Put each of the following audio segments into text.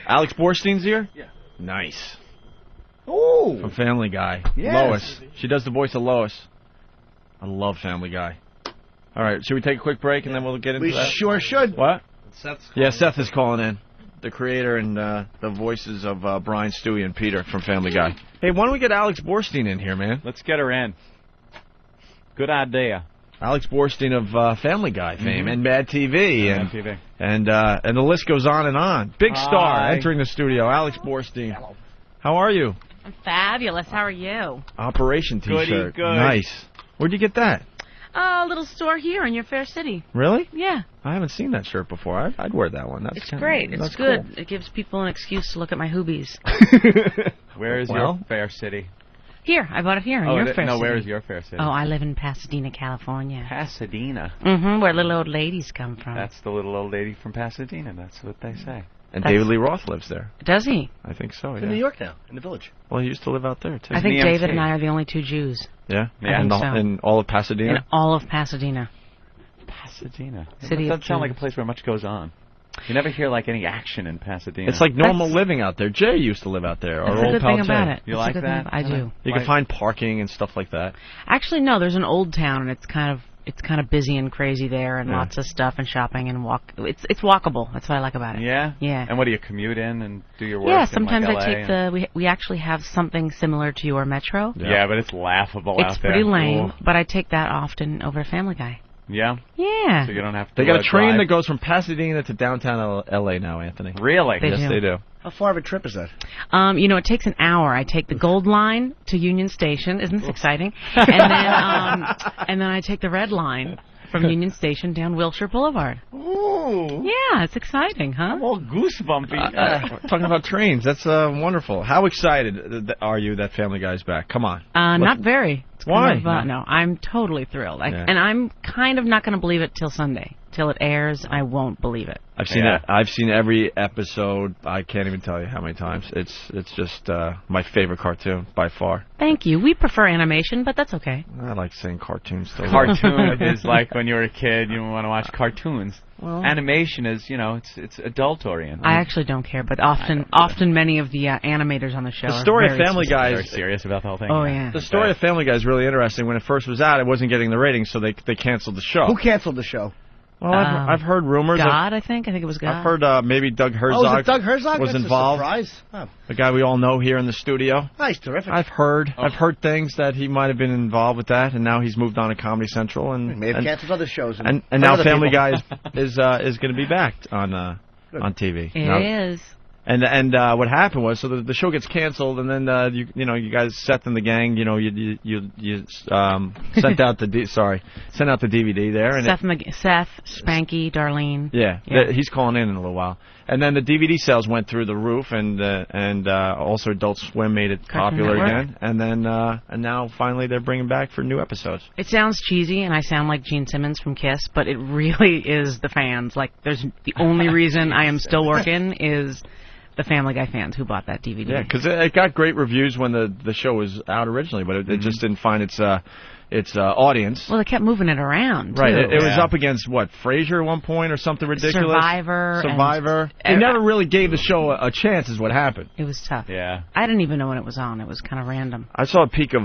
Alex Borstein's here? Yeah. Nice. Oh. From Family Guy. Yes. Lois. She does the voice of Lois. I love Family Guy. All right, should we take a quick break and then we'll get into that? We sure should. What? Seth's Yeah, Seth is calling in. The creator and the voices of Brian, Stewie, and Peter from Family Guy. Hey, why don't we get Alex Borstein in here, man? Let's get her in. Good idea. Alex Borstein of Family Guy fame and Mad TV. Mad TV. And the list goes on and on. Big star Hi. entering the studio, Alex Borstein. Hello. How are you? I'm fabulous. How are you? Operation T-shirt. Good. Nice. Where'd you get that? A little store here in your fair city. Really? Yeah. I haven't seen that shirt before. I'd wear that one. It's great. It's good. Cool. It gives people an excuse to look at my hoobies. Where is your fair city? Here. I bought it here in your fair city. No, where is your fair city? Oh, I live in Pasadena, California. Pasadena. Mm-hmm, where little old ladies come from. That's the little old lady from Pasadena. That's what they say. And David Lee Roth lives there. Does he? I think so, yeah. In New York now, in the Village. Well, he used to live out there, too. I think EMT. David and I are the only two Jews. Yeah? I think so. In all of Pasadena? In all of Pasadena. Pasadena. City That of doesn't sound like a Jews. place where much goes on. You never hear, like, any action in Pasadena. It's like normal living out there. Jay used to live out there. That's Our a old good pal thing about Jay. it. You That's a like good that? thing. I do. You can find parking and stuff like that. Actually, no. There's an old town, and it's kind of busy and crazy there, and lots of stuff and shopping and walk. It's walkable. That's what I like about it. Yeah? Yeah. And what do you commute in and do your work Yeah, in, sometimes like, I take we actually have something similar to your Metro. Yeah, but it's laughable It's out there. pretty lame, Ooh. but I take that often over Family Guy. Yeah? Yeah. So you don't have to They got a train drive. that goes from Pasadena to downtown L.A. now, Anthony. Really? They Yes, do. they do. How far of a trip is that? It takes an hour. I take the Gold Line to Union Station. Isn't this exciting? And then I take the Red Line from Union Station down Wilshire Boulevard. Ooh. Yeah, it's exciting, huh? I'm all goosebumpy. Talking about trains, that's wonderful. How excited are you that Family Guy's back? Come on. Not very. It's Why? kind of, no, I'm totally thrilled. Yeah. And I'm kind of not going to believe it till Sunday. Till it airs, I won't believe it. I've seen it. I've seen every episode. I can't even tell you how many times. It's just my favorite cartoon by far. Thank you. We prefer animation, but that's okay. I like saying cartoons still. Cartoon is like when you were a kid, you want to watch cartoons. Well, Animation is, it's adult oriented. I actually don't care, but often many of the animators on the show. The story are of very Family Guy Very is serious about the whole thing. Oh yeah. the story of Family Guy is really interesting. When it first was out, it wasn't getting the ratings, so they canceled the show. Who canceled the show? Well, I've heard rumors. God, I think it was God. I've heard maybe Doug Herzog. Oh, is it Doug Herzog? was That's involved. A surprise. Oh. The guy we all know here in the studio. Nice, terrific. I've heard things that he might have been involved with that, and now he's moved on to Comedy Central, and May have canceled other shows. and now Family Guy is going to be back on TV. It is. And what happened was, so the show gets canceled, and then you guys, Seth and the gang, you sent out the DVD there, and Seth, Spanky, Darlene. Yeah. He's calling in a little while. And then the DVD sales went through the roof, and also Adult Swim made it Cartoon popular Network. again. And then and now finally they're bringing back for new episodes. It sounds cheesy, and I sound like Gene Simmons from Kiss, but it really is the fans. Like, there's the only reason I am still working is the Family Guy fans who bought that DVD. Yeah, because it got great reviews when the show was out originally, but it just didn't find its audience. Well, they kept moving it around, too. Right, it was up against, Frasier at one point or something ridiculous? Survivor. They never really gave the show a chance is what happened. It was tough. Yeah. I didn't even know when it was on. It was kind of random. I saw a peek of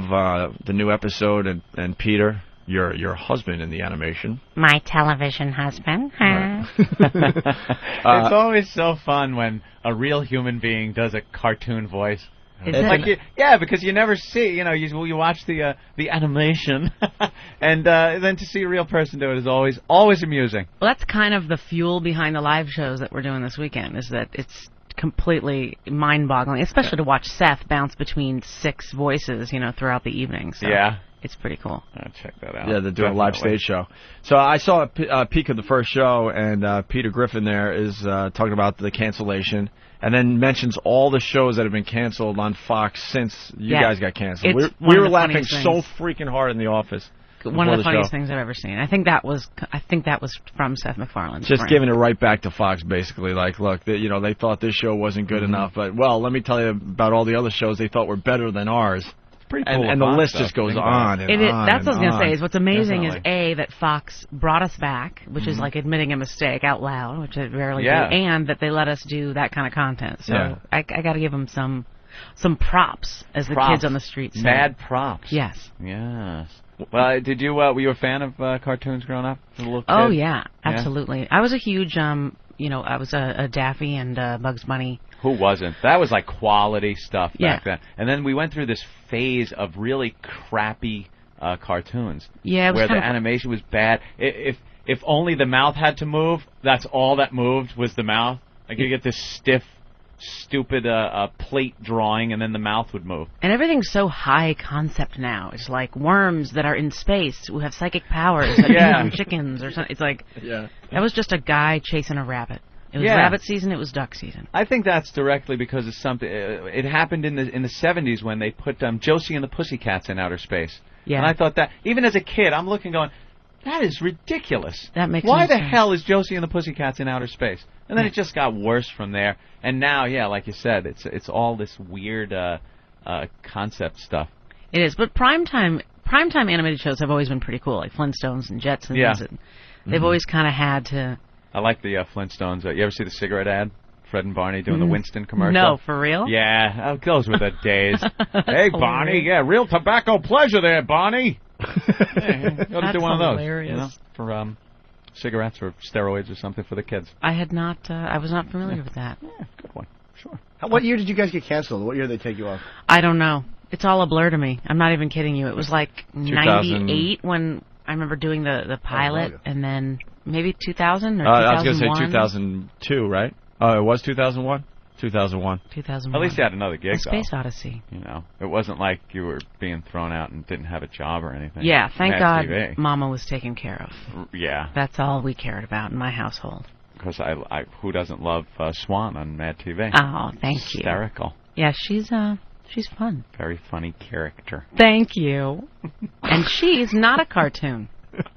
the new episode, and Peter, your husband in the animation. My television husband. Right. It's always so fun when a real human being does a cartoon voice. Is It's it? like because you never see, you watch the animation, and then to see a real person do it is always amusing. Well, that's kind of the fuel behind the live shows that we're doing this weekend, is that it's completely mind-boggling, especially to watch Seth bounce between 6 voices, throughout the evening. So Yeah. It's pretty cool. I'll check that out. Yeah, they're doing a live stage show. So I saw a peek of the first show, and Peter Griffin there is talking about the cancellation, and then mentions all the shows that have been canceled on Fox since you guys got canceled. It's We were laughing so freaking hard in the office. One of the funniest show. things I've ever seen. I think that was from Seth MacFarlane's Just brand. giving it right back to Fox, basically. Like, look, they thought this show wasn't good enough, but, well, let me tell you about all the other shows they thought were better than ours. pretty cool. And the list just goes on and on. That's what I was going to on. say. Is what's amazing Definitely. is that Fox brought us back, which is like admitting a mistake out loud, which I rarely Yeah. do, and that they let us do that kind of content. So Yeah. I got to give them some props, as the kids on the street say. Mad props. Yes. Yes. Well, did you? Were you a fan of cartoons growing up? As a little kid? Oh yeah, absolutely. I was a huge, I was a Daffy and Bugs Bunny. Who wasn't? That was like quality stuff Yeah. back then. And then we went through this phase of really crappy cartoons. Yeah, it was where the kind of- animation was bad. If only the mouth had to move, that's all that moved was the mouth. Like you get this stiff, stupid plate drawing, and then the mouth would move. And everything's so high concept now. It's like worms that are in space who have psychic powers that become chickens or something. It's like that was just a guy chasing a rabbit. It was rabbit season. It was duck season. I think that's directly because of something. It happened in the 70s when they put Josie and the Pussycats in outer space. Yeah. And I thought that, even as a kid, I'm looking going, that is ridiculous. That makes Why no the sense. hell is Josie and the Pussycats in outer space? And then it just got worse from there. And now, like you said, it's all this weird concept stuff. It is, but primetime animated shows have always been pretty cool, like Flintstones and Jetsons. Yeah. And they've always kind of had to. I like the Flintstones. You ever see the cigarette ad? Fred and Barney doing the Winston commercial? No, for real? Yeah, those were the days. Hey, Barney, real tobacco pleasure there, Barney. Yeah, you ought to do one of those, hilarious. for cigarettes or steroids or something for the kids. I was not familiar with that. Yeah, good one. Sure. What year did you guys get canceled? What year did they take you off? I don't know. It's all a blur to me. I'm not even kidding you. It was like 2000. 98 when I remember doing the pilot, and then maybe 2000 or 2001. I was going to say 2002, right? Oh, it was 2001? 2001. 2001. At least you had another gig, A Space Odyssey. It wasn't like you were being thrown out and didn't have a job or anything. Yeah, thank Mad God TV. Mama was taken care of. Yeah, That's all we cared about in my household. because I who doesn't love Swan on Mad TV? Oh, thank you. Hysterical. Yeah, she's fun. Very funny character. Thank you. And she's not a cartoon.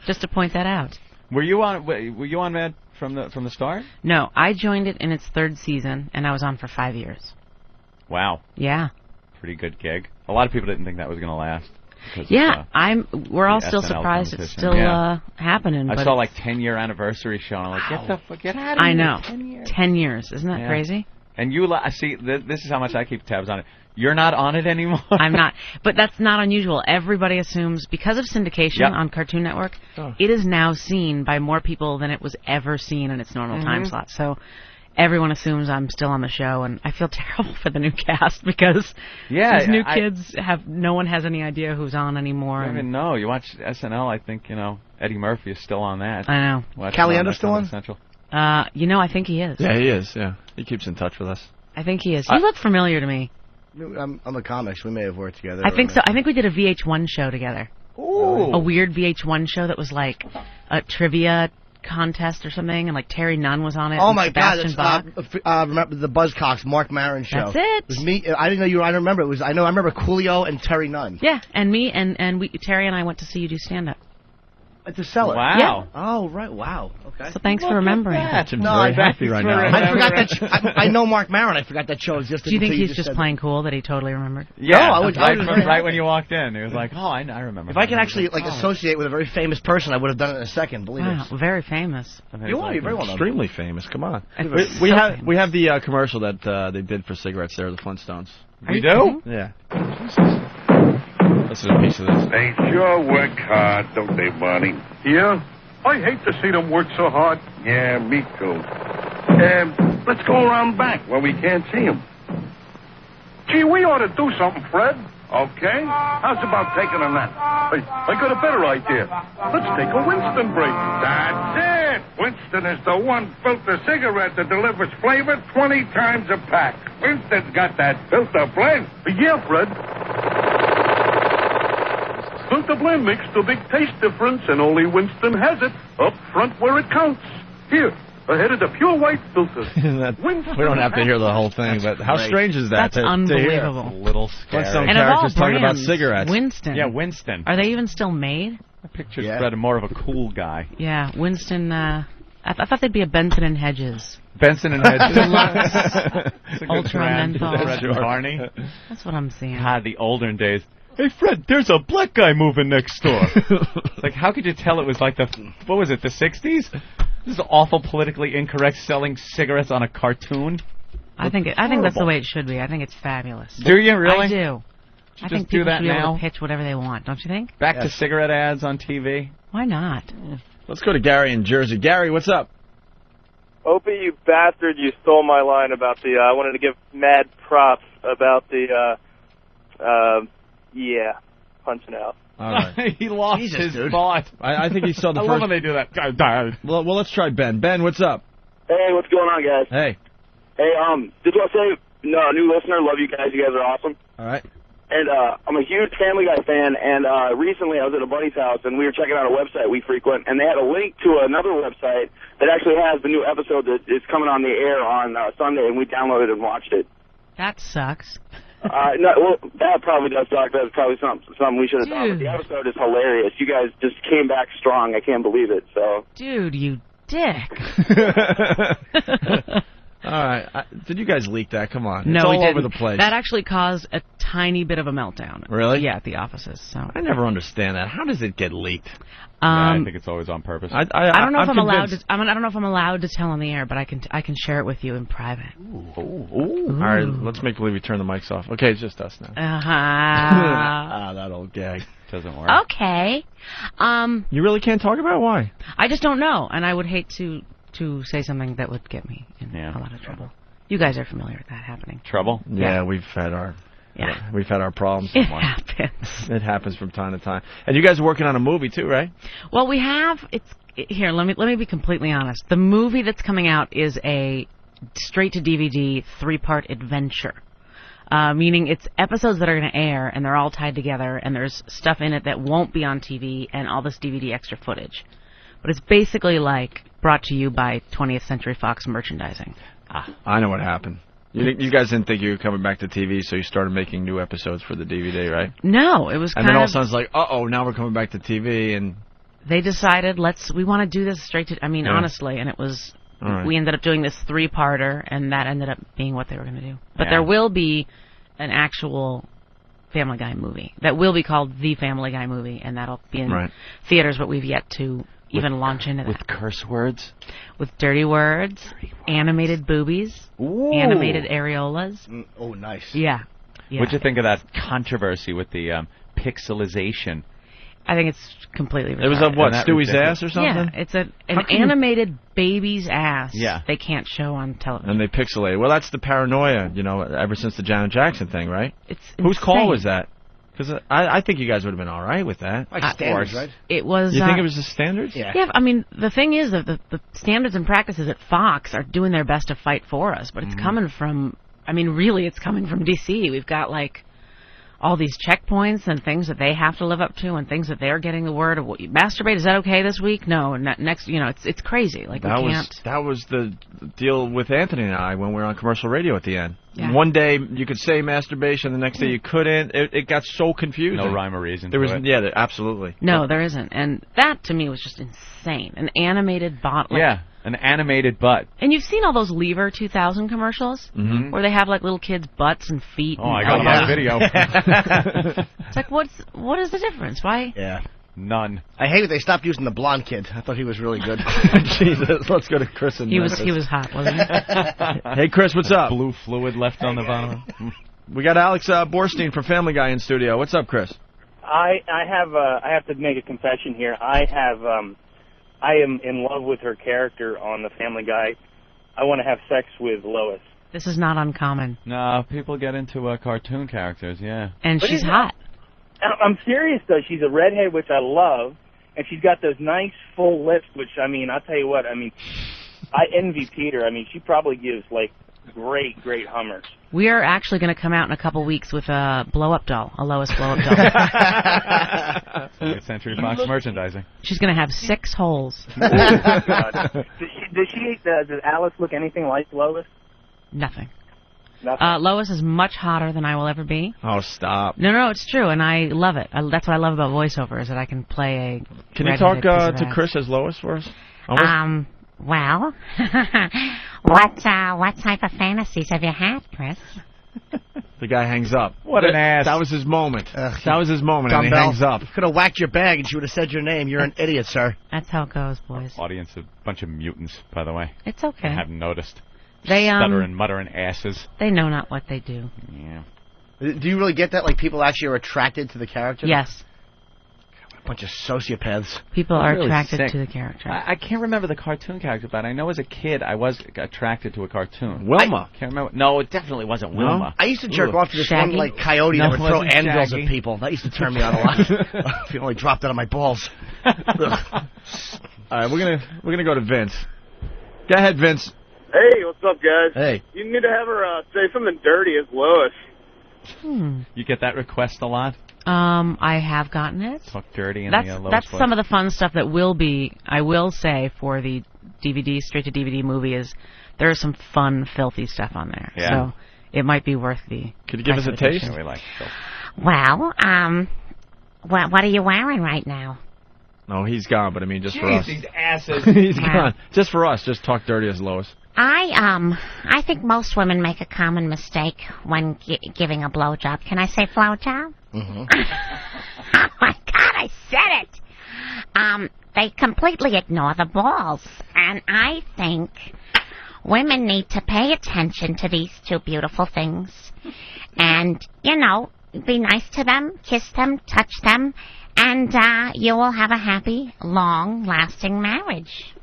Just to point that out. Were you on Mad from the start? No, I joined it in its third season, and I was on for 5 years. Wow. Yeah. Pretty good gig. A lot of people didn't think that was going to last. because Yeah, we're all the still SNL surprised it's competition. still Yeah. happening. I but saw like 10-year anniversary show, and I'm like, get out of I here. know. 10 years. 10 years. Isn't that Yeah. crazy? And you see, this is how much I keep tabs on it. You're not on it anymore. I'm not. But that's not unusual. Everybody assumes, because of syndication Yep. on Cartoon Network, it is now seen by more people than it was ever seen in its normal time slot. So everyone assumes I'm still on the show, and I feel terrible for the new cast because these new kids no one has any idea who's on anymore. I don't even know. You watch SNL, I think, Eddie Murphy is still on that. I know. Caliendo's still on? Central. I think he is. Yeah, he is. Yeah, he keeps in touch with us. I think he is. He looked familiar to me. I'm the comics. We may have worked together. I think so. I think we did a VH1 show together. Ooh. A weird VH1 show that was like a trivia contest or something, and like Terry Nunn was on it. Oh and my God! Sebastian Bach. Remember the Buzzcocks, Mark Maron show. That's it. It was me. I didn't know you were. I don't remember. It was. I remember Coolio and Terry Nunn. Yeah, and me and Terry and I went to see you do stand up. At the Cellar. Wow. Yeah. Oh right. Wow. Okay. So thanks for remembering. Tim's No, very I- happy right now. I forgot that. I know Mark Maron. I forgot that show existed. Do you think until he's just just said playing cool that he totally remembered? Yeah, No, I was very right happy. when you walked in. He was like, oh, I remember. If I could actually associate with a very famous person, I would have done it in a second. Believe Wow, it. very famous. You are. You're very well known. Extremely famous. Come on. It's We so have famous. the commercial that they did for cigarettes there, the Flintstones. Are We you do? kidding? Yeah. This is a piece of this. They sure work hard, don't they, Barney? Yeah? I hate to see them work so hard. Yeah, me too. Let's go around back where we can't see them. Gee, we ought to do something, Fred. Okay? How's about taking a nap? I got a better idea. Let's take a Winston break. That's it! Winston is the one filter cigarette that delivers flavor 20 times a pack. Winston's got that filter blend. Yeah, Fred. Filter blend makes the big taste difference, and only Winston has it up front where it counts. Here, ahead of the pure white filter. We don't have to hear the whole thing, but how strange is that? That's to hear? unbelievable. A little scary. Flintstone And of all characters talking about brands, cigarettes. Winston. Yeah, Winston. Are they even still made? I pictured Yeah. Fred more of a cool guy. Yeah, Winston. I thought they'd be a Benson and Hedges. Benson and Hedges. Deluxe. It's a good Ultra brand. menthol. Fred and Barney. That's what I'm seeing. God, the olden days. Hey, Fred, there's a black guy moving next door. Like, how could you tell it was like the 60s? This is awful, politically incorrect, selling cigarettes on a cartoon. I think that's the way it should be. I think it's fabulous. Do you really? I do. I think people should be able to pitch whatever they want, don't you think? Back to cigarette ads on TV. Why not? Let's go to Gary in Jersey. Gary, what's up? Opie, you bastard, you stole my line about the, I wanted to give mad props about the, punching out. All right. He lost his thought. I think he saw the I first... love when they do that. Well, let's try Ben. Ben, what's up? Hey, what's going on, guys? Hey. Hey, just want to say, no, new listener, love you guys. You guys are awesome. All right. And I'm a huge Family Guy fan, and recently I was at a buddy's house, and we were checking out a website we frequent, and they had a link to another website that actually has the new episode that is coming on the air on Sunday, and we downloaded and watched it. That sucks. No, well, that probably does suck. That's probably something we should have done. But the episode is hilarious. You guys just came back strong. I can't believe it. So, dude, you dick. All right. Did you guys leak that? Come on. No, it's all we didn't. over the place. That actually caused a tiny bit of a meltdown. Really? Yeah, at the offices. So I never understand that. How does it get leaked? I think it's always on purpose. I don't know if I'm allowed to. I don't know if I'm allowed to tell on the air, but I can share it with you in private. Ooh. All right, let's make believe we turn the mics off. Okay, it's just us now. That old gag doesn't work. Okay. You really can't talk about it? Why? I just don't know, and I would hate to say something that would get me in a lot of trouble. You guys are familiar with that happening. Trouble? Yeah, we've had our problems. It happens. It happens from time to time. And you guys are working on a movie too, right? Well, we have. Here. Let me be completely honest. The movie that's coming out is a straight to DVD 3-part adventure. Meaning it's episodes that are going to air, and they're all tied together, and there's stuff in it that won't be on TV, and all this DVD extra footage. But it's basically like brought to you by 20th Century Fox merchandising. I know what happened. You guys didn't think you were coming back to TV, so you started making new episodes for the DVD, right? No, it was and then all of a sudden it's like, now we're coming back to TV, and they decided we want to do this straight to. I mean, honestly, and it was. Right. We ended up doing this 3-parter, and that ended up being what they were going to do. But there will be an actual Family Guy movie that will be called The Family Guy Movie, and that'll be in theaters, but we've yet to even launch into that. With curse words? With dirty words, animated boobies, animated areolas. Oh, nice. Yeah. What'd you think of that controversy with the pixelization? I think it's completely retarded. It was what, Stewie's ass or something? Yeah, it's an animated baby's ass they can't show on television. And they pixelate it. Well, that's the paranoia, ever since the Janet Jackson thing, right? It's Whose insane. call was that? Because I think you guys would have been all right with that. Like standards, right? It was. You think it was the standards? Yeah. I mean, the thing is that the standards and practices at Fox are doing their best to fight for us, but it's coming from. I mean, really, it's coming from D.C. We've got all these checkpoints and things that they have to live up to, and things that they're getting the word of. Masturbate, is that okay this week? No, next. It's crazy. Like we can't. That was the deal with Anthony and I when we were on commercial radio at the end. Yeah. One day you could say masturbation, the next day you couldn't. It got so confusing. No rhyme or reason. There was, absolutely. No, there isn't, and that to me was just insane. An animated bot. An animated butt. And you've seen all those Lever 2000 commercials where they have little kids' butts and feet. Oh, I got that video. It's like, what is the difference? Why? Yeah. None. I hate that they stopped using the blonde kid. I thought he was really good. Jesus, let's go to Chris and he was hot, wasn't he? Hey, Chris, what's up? Blue fluid left on the bottom. We got Alex Borstein from Family Guy in studio. What's up, Chris? I have to make a confession here. I am in love with her character on The Family Guy. I want to have sex with Lois. This is not uncommon. No, people get into cartoon characters, yeah. And she's hot. I'm serious, though. She's a redhead, which I love, and she's got those nice full lips, which, I'll tell you what, I envy Peter. She probably gives, great hummers. We are actually going to come out in a couple weeks with a blow-up doll, a Lois blow-up doll. 20th Century Fox merchandising. She's going to have 6 holes. Oh, God. Does Alice look anything like Lois? Nothing. Nothing. Lois is much hotter than I will ever be. Oh, stop. No, it's true, and I love it. That's what I love about voiceover, is that I can play a Can you talk to Chris as Lois for us? Well, what type of fantasies have you had, Chris? The guy hangs up. What an ass. That was his moment. That was his moment, and he hangs up. Could have whacked your bag and she would have said your name. You're an idiot, sir. That's how it goes, boys. Audience, a bunch of mutants, by the way. It's okay. I haven't noticed. They stuttering, muttering asses. They know not what they do. Yeah. Do you really get that? Like, people actually are attracted to the character? Yes. A bunch of sociopaths. People are really attracted sick. to the character. I can't remember the cartoon character, but I know as a kid I was attracted to a cartoon. Wilma. I can't remember. No, it definitely wasn't Wilma. I used to jerk off to this Shaggy? one, like, coyote No, that would it throw wasn't anvils Shaggy. at people. That used to turn me on a lot. If you only dropped it on my balls. All right, we're gonna go to Vince. Go ahead, Vince. Hey, what's up, guys? Hey. You need to have her say something dirty as Lois. You get that request a lot? I have gotten it. Talk dirty in That's the Lois that's voice. some of the fun stuff that will be. I will say for the DVD straight to DVD movie is there is some fun filthy stuff on there. Yeah. So it might be worth the. Could you give us a price of taste? admission. We like filth. Well, what are you wearing right now? No, he's gone, but I mean, just for Jeez, us. these asses. He's gone. Just for us. Just talk dirty as Lois. I think most women make a common mistake when giving a blowjob. Can I say blowjob? Mm-hmm. Oh my God, I said it. They completely ignore the balls, and I think women need to pay attention to these two beautiful things, and be nice to them, kiss them, touch them, and you will have a happy, long-lasting marriage.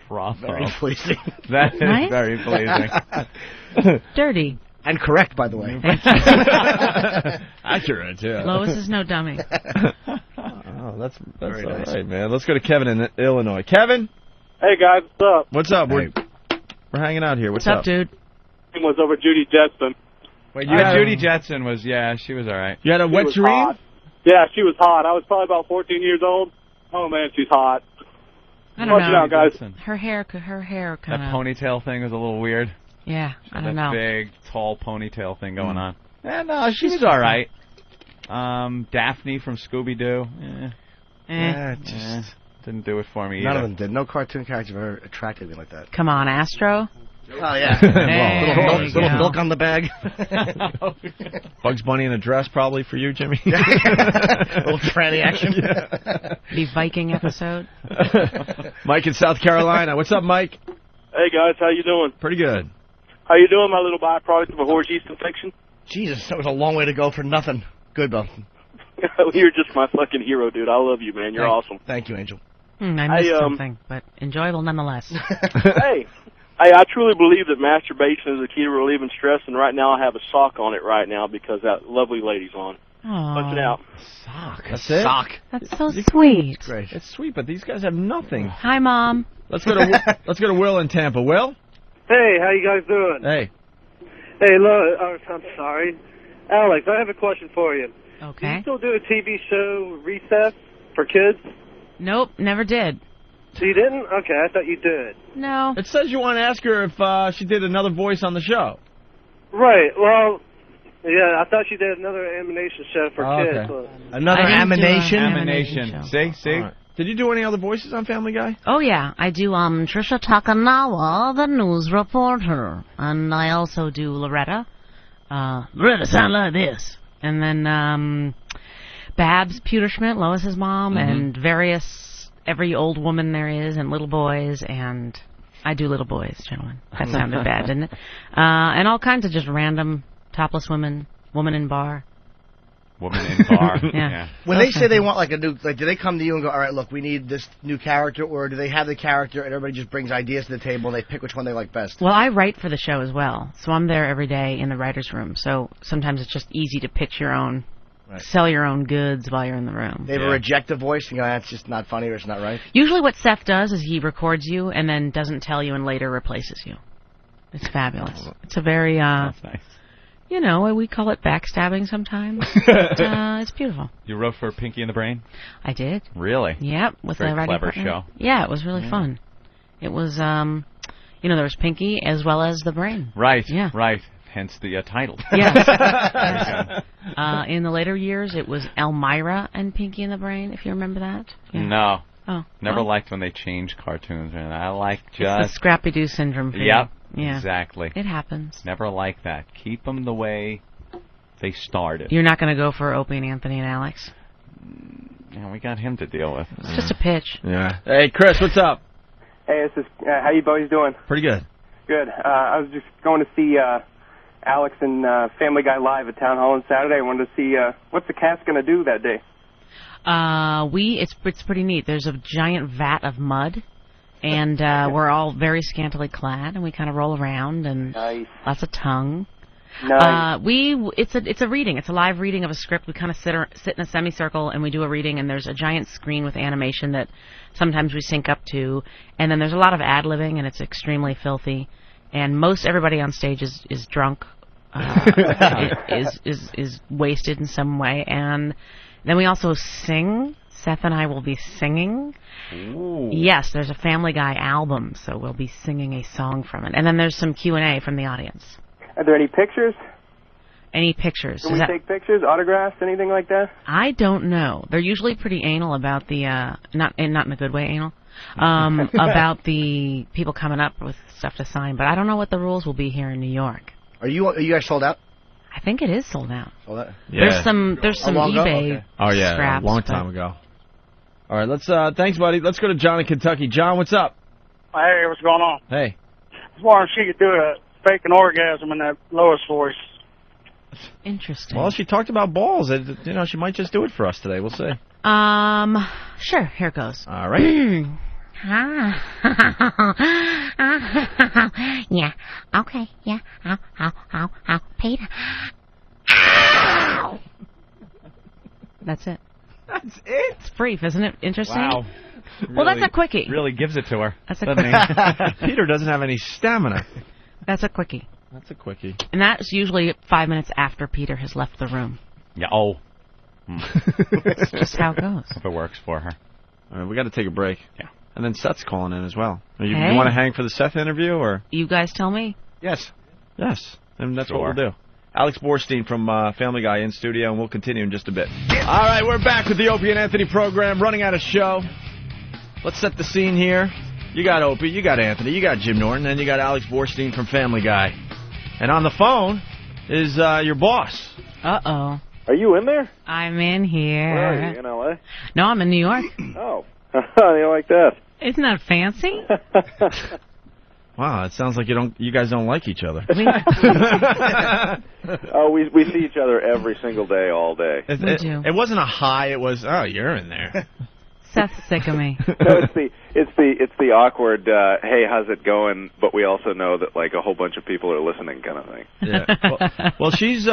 Bravo. Very pleasing. That is Right? very pleasing. Dirty. And correct, by the way. Accurate, yeah. Lois is no dummy. Oh, that's Very all nice. right, man. Let's go to Kevin in Illinois. Kevin, Hey, guys, what's up? what's up? Hey. We're hanging out here. What's What's up, dude? It was over Judy Jetson. Wait, Judy Jetson was, she was all right. You had a She wet was dream? hot. Yeah, she was hot. I was probably about 14 years old. Oh, man, she's hot. I don't Watch it know. out, guys. Jetson. Her hair kind That of. ponytail thing was a little weird. Yeah, I That don't know. big, tall ponytail thing going on. No, she was all right. Daphne from Scooby-Doo. Didn't do it for me None either. of them did. No cartoon character ever attracted me like that. Come on, Astro. Oh, yeah. Hey, little yeah. milk on the bag. Bugs Bunny in a dress, probably for you, Jimmy. Little tranny action. The Viking episode. Mike in South Carolina. What's up, Mike? Hey, guys, how you doing? Pretty good. How you doing, my little byproduct of a horse yeast infection? Jesus, that was a long way to go for nothing. Good, Bill. You're just my fucking hero, dude. I love you, man. You're awesome. Thank you, Angel. I missed something, but enjoyable nonetheless. Hey, I truly believe that masturbation is the key to relieving stress, and right now I have a sock on it right now because that lovely lady's on. Punch it out. Sock. That's it? Sock. That's so sweet. Great. It's sweet, but these guys have nothing. Hi, Mom. Let's go to Will in Tampa. Will? Hey, how you guys doing? Hey. Hey, look, I'm sorry. Alex, I have a question for you. Do you Okay. still do a TV show, Recess, for kids? Nope, never did. So you didn't? Okay, I thought you did. No. It says you want to ask her if she did another voice on the show. Right, well, yeah, I thought she did another animation show for kids. okay. So. Another I didn't do animation? an animation show. See? All right. Did you do any other voices on Family Guy? Oh, yeah. I do Trisha Takanawa, the news reporter. And I also do Loretta. Loretta sound like this. And then Babs Pewterschmidt, Lois's mom, and every old woman there is, and little boys, and I do little boys, gentlemen. That sounded bad, didn't it? And all kinds of just random topless women, woman in bar. Woman in bar. Yeah. When they say they want like a new, like, do they come to you and go, all right, look, we need this new character, or do they have the character and everybody just brings ideas to the table and they pick which one they like best? Well, I write for the show as well, so I'm there every day in the writer's room. So sometimes it's just easy to pitch your own, sell your own goods while you're in the room. They ever reject a voice and go, that's just not funny or it's not right? Usually what Seth does is he records you and then doesn't tell you and later replaces you. It's fabulous. It's a very, That's nice. you know, we call it backstabbing sometimes. But, it's beautiful. You wrote for Pinky and the Brain? I did. Really? Yep. With Very a writing clever partner. show. Yeah, it was really fun. It was, you know, there was Pinky as well as the Brain. Right. Yeah. Right. Hence the title. Yes. In the later years, it was Elmira and Pinky and the Brain, if you remember that. Yeah. No. Oh. Never well, liked when they changed cartoons. And I like it's just... the Scrappy-Doo syndrome for Yep. Yeah. Exactly. It happens. Never like that. Keep them the way they started. You're not going to go for Opie and Anthony and Alex? Yeah, we got him to deal with. It's just a pitch. Yeah. Hey, Chris, what's up? Hey, this is, how you boys doing? Pretty good. Good. I was just going to see Alex and Family Guy live at Town Hall on Saturday. I wanted to see what's the cast going to do that day. It's pretty neat. There's a giant vat of mud, and we're all very scantily clad, and we kind of roll around, and lots of tongue. Nice. It's a reading. It's a live reading of a script. We kind of sit in a semicircle, and we do a reading, and there's a giant screen with animation that sometimes we sync up to, and then there's a lot of ad-libbing, and it's extremely filthy, and most everybody on stage is drunk, is wasted in some way, and then we also sing. Seth and I will be singing. Ooh. Yes, there's a Family Guy album, so we'll be singing a song from it. And then there's some Q&A from the audience. Are there any pictures? Any pictures? Can we take pictures, autographs, anything like that? I don't know. They're usually pretty anal about the, not in a good way anal, about the people coming up with stuff to sign. But I don't know what the rules will be here in New York. Are you guys sold out? I think it is sold out. Sold out? Yeah. There's some eBay Oh, yeah, scraps, a long time ago. All right, let's, thanks, buddy. Let's go to John in Kentucky. John, what's up? Hey, what's going on? Hey. I was wondering if she could do a fake an orgasm in that Lois voice. Interesting. Well, she talked about balls. She might just do it for us today. We'll see. Sure. Here goes. All right. Yeah. Okay. Yeah. Ow. Peter. Ow! That's it. That's it? It's brief, isn't it? Interesting? Wow. Well, that's a quickie. Really gives it to her. That's a quickie. Peter doesn't have any stamina. That's a quickie. That's a quickie. And that's usually 5 minutes after Peter has left the room. Yeah. Oh. That's just how it goes. If it works for her. All right, we got to take a break. Yeah. And then Seth's calling in as well. You Hey. want to hang for the Seth interview, or? You guys tell me. Yes. Yes. And that's Sure. what we'll do. Alex Borstein from Family Guy in studio, and we'll continue in just a bit. All right, we're back with the Opie and Anthony program, running out of show. Let's set the scene here. You got Opie, you got Anthony, you got Jim Norton, and you got Alex Borstein from Family Guy. And on the phone is your boss. Uh-oh. Are you in there? I'm in here. Where are you, in L.A.? No, I'm in New York. Oh. How do you like that? Isn't that fancy? Wow, it sounds like you guys don't like each other. Oh, we see each other every single day, all day. It wasn't a hi, it was, oh, you're in there. Seth's sick of me. No, it's the awkward, hey, how's it going? But we also know that like a whole bunch of people are listening, kind of thing. Yeah. Well, she's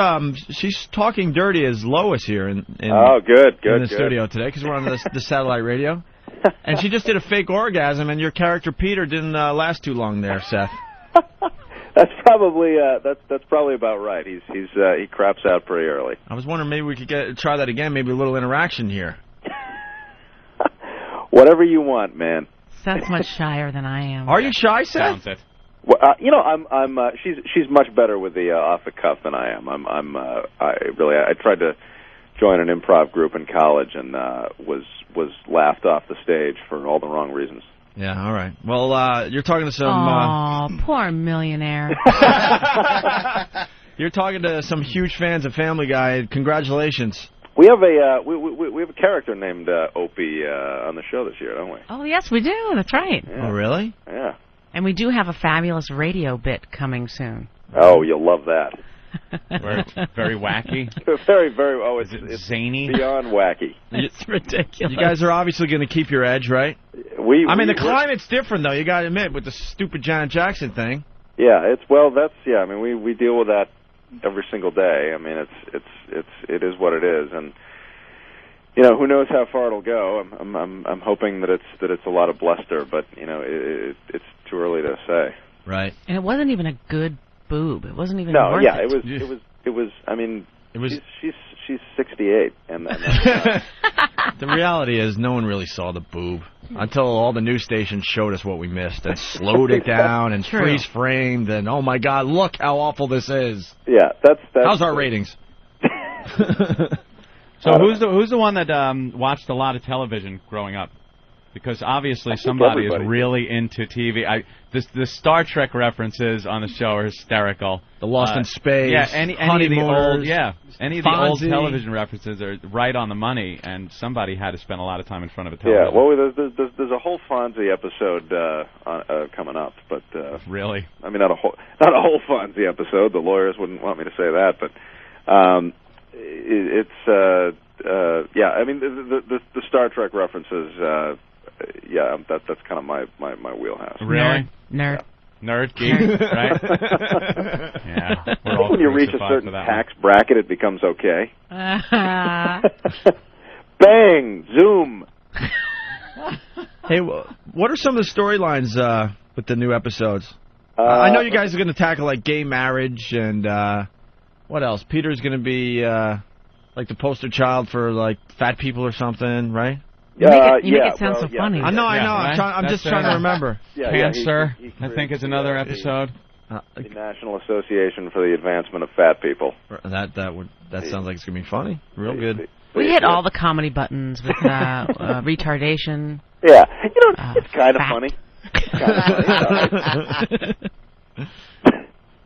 talking dirty as Lois here in the studio today because we're on the satellite radio, and she just did a fake orgasm, and your character Peter didn't last too long there, Seth. That's probably about right. He craps out pretty early. I was wondering maybe we could try that again, maybe a little interaction here. Whatever you want, man. Seth's much shyer than I am. Are you shy, Seth? Sounds it. Well, I'm she's much better with the off the cuff than I am. I tried to join an improv group in college and was laughed off the stage for all the wrong reasons. Yeah, all right. Well, you're talking to some. Oh, poor millionaire. You're talking to some huge fans of Family Guy. Congratulations. We have we have a character named Opie on the show this year, don't we? Oh, yes, we do. That's right. Yeah. Oh, really? Yeah. And we do have a fabulous radio bit coming soon. Oh, you'll love that. Very wacky. Very, very. Oh, it's zany. Beyond wacky. It's ridiculous. You guys are obviously going to keep your edge, right? The climate's different, though. You got to admit, with the stupid Janet Jackson thing. Yeah, I mean, we deal with that every single day. I mean, it is what it is, and who knows how far it'll go. I'm hoping that it's a lot of bluster, but it's too early to say. Right. And it wasn't even a good boob. It wasn't even No, worth yeah, it. it was. I mean, she's 68, and the reality is no one really saw the boob until all the news stations showed us what we missed and slowed it down and freeze framed and oh my God, look how awful this is. Yeah, that's how's our ratings? So who's the one that watched a lot of television growing up? Because obviously somebody is everybody. really into TV. The Star Trek references on the show are hysterical. The Lost in Space. Yeah, any of the old any of the old Fonzie. television references are right on the money, and somebody had to spend a lot of time in front of a television. Yeah, well, there's a whole Fonzie episode coming up, but really, I mean, not a whole Fonzie episode. The lawyers wouldn't want me to say that, but yeah. I mean, the Star Trek references. Yeah, that's kind of my wheelhouse. Really, nerd. Nerd, geek, right? Yeah. We're all when you reach a certain tax bracket, it becomes okay. Bang! Zoom! Hey, what are some of the storylines with the new episodes? I know you guys are going to tackle, like, gay marriage and, what else? Peter's going to be, like, the poster child for, like, fat people or something, right? You make it sound so funny. I know. Right? I'm just trying to remember. Cancer, I think, is another episode. The National Association for the Advancement of Fat People. That sounds like it's gonna be funny. Real good. We hit all the comedy buttons with retardation. Yeah, it's kind of funny.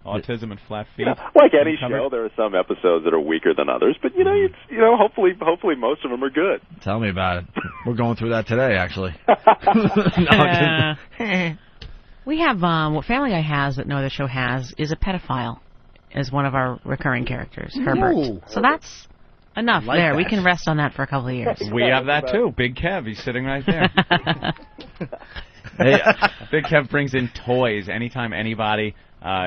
Autism and flat feet. Like any show, there are some episodes that are weaker than others, but hopefully most of them are good. Tell me about it. We're going through that today, actually. We have what Family Guy has that no other show has is a pedophile as one of our recurring characters, Herbert. Ooh. So that's enough Like there. that. We can rest on that for a couple of years. We have that too. Big Kev, he's sitting right there. Hey, Big Kev brings in toys anytime anybody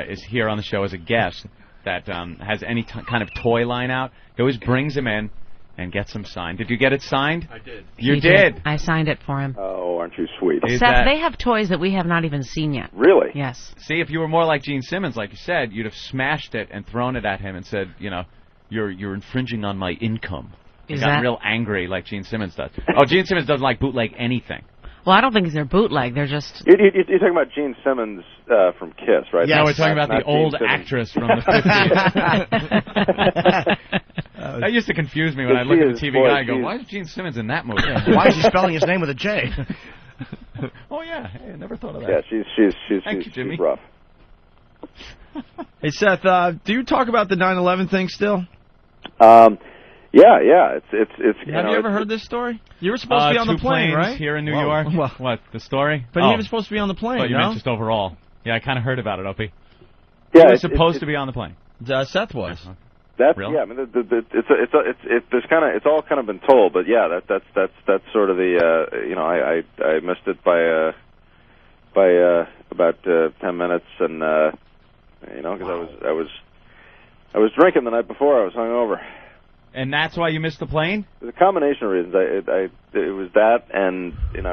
is here on the show as a guest that has any kind of toy line out. He always brings them in and gets them signed. Did you get it signed? I did. You did. I signed it for him. Oh, aren't you sweet? Seth, they have toys that we have not even seen yet. Really? Yes. See, if you were more like Gene Simmons, like you said, you'd have smashed it and thrown it at him and said, you're infringing on my income. He got real angry like Gene Simmons does. Oh, Gene Simmons doesn't like bootleg anything. Well, I don't think they're bootleg. They're just... You're talking about Gene Simmons from Kiss, right? Yes. No, we're talking about the old actress from the 50s. That used to confuse me when I look at the TV guy and go, why is Gene Simmons in that movie? Why is he spelling his name with a J? Oh, yeah. Hey, I never thought of that. Yeah, she's rough. Hey, Seth, do you talk about the 9/11 thing still? Yeah. It's. Have you ever heard this story? You were supposed to be on the plane, right? Here in New York. Well, what, the story? But he was supposed to be on the plane. But you no? meant just overall. Yeah, I kind of heard about it, Opie. Yeah, he was supposed to be on the plane. Seth was. That's really? Yeah. I mean, it's all kind of been told, but yeah, that's sort of the I missed it by about 10 minutes, and because I was drinking the night before. I was hungover. And that's why you missed the plane? There's a combination of reasons. It was that, and it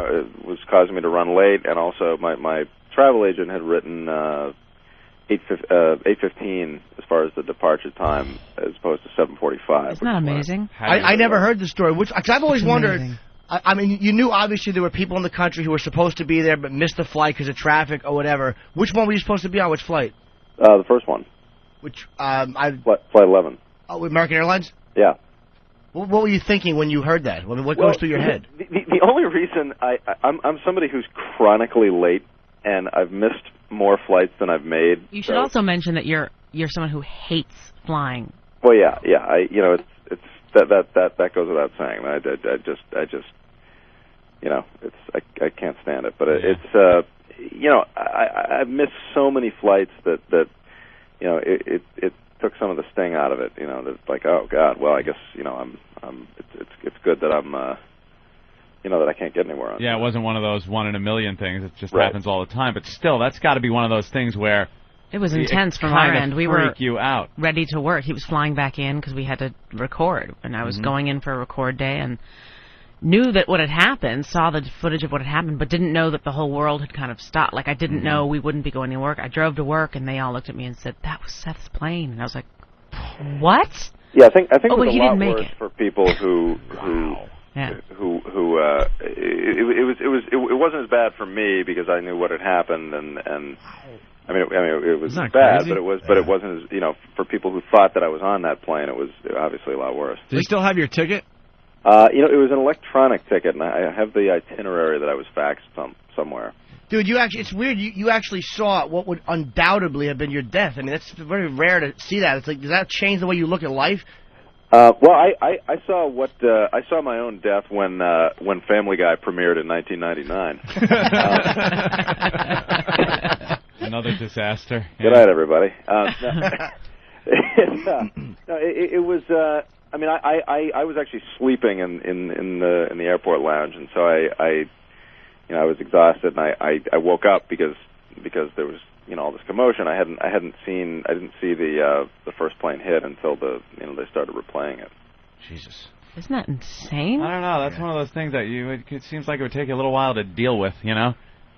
was causing me to run late, and also my travel agent had written 8:15 as far as the departure time, as opposed to 7:45. Isn't that amazing? I never heard the story. Because I've always wondered. I mean, you knew obviously there were people in the country who were supposed to be there but missed the flight because of traffic or whatever. Which one were you supposed to be on? Which flight? The first one. Which Flight 11. Oh, American Airlines. Yeah. What were you thinking when you heard that? What goes through your head? The only reason I'm somebody who's chronically late, and I've missed more flights than I've made. You should also mention that you're someone who hates flying. Well, yeah. It's that goes without saying. I I can't stand it. But it's I've missed so many flights that it took some of the sting out of it. That's like, oh God, well I guess it's good that I'm that I can't get anywhere on. Yeah, it wasn't one of those 1 in a million things. It just happens all the time. But still, that's got to be one of those things where it was intense from our end. We were you out. Ready to work. He was flying back in because we had to record, and I was going in for a record day and knew that what had happened, saw the footage of what had happened, but didn't know that the whole world had kind of stopped. Like, I didn't know we wouldn't be going to work. I drove to work, and they all looked at me and said, "That was Seth's plane." And I was like, "What?" Yeah, I think it was but a he lot didn't make worse it. for people who it wasn't as bad for me because I knew what had happened, and I mean it was bad, crazy? but it wasn't as for people who thought that I was on that plane, it was obviously a lot worse. Do you still have your ticket? It was an electronic ticket, and I have the itinerary that I was faxed somewhere. Dude, it's weird. You actually saw what would undoubtedly have been your death. I mean, that's very rare to see that. It's like, does that change the way you look at life? Well, I saw I saw my own death when Family Guy premiered in 1999. Another disaster. Good night, everybody. It was. I mean, I was actually sleeping in the airport lounge, and so I was exhausted, and I woke up because there was all this commotion. I didn't see the first plane hit until they started replaying it. Jesus. Isn't that insane? I don't know. That's one of those things that it seems like it would take you a little while to deal with,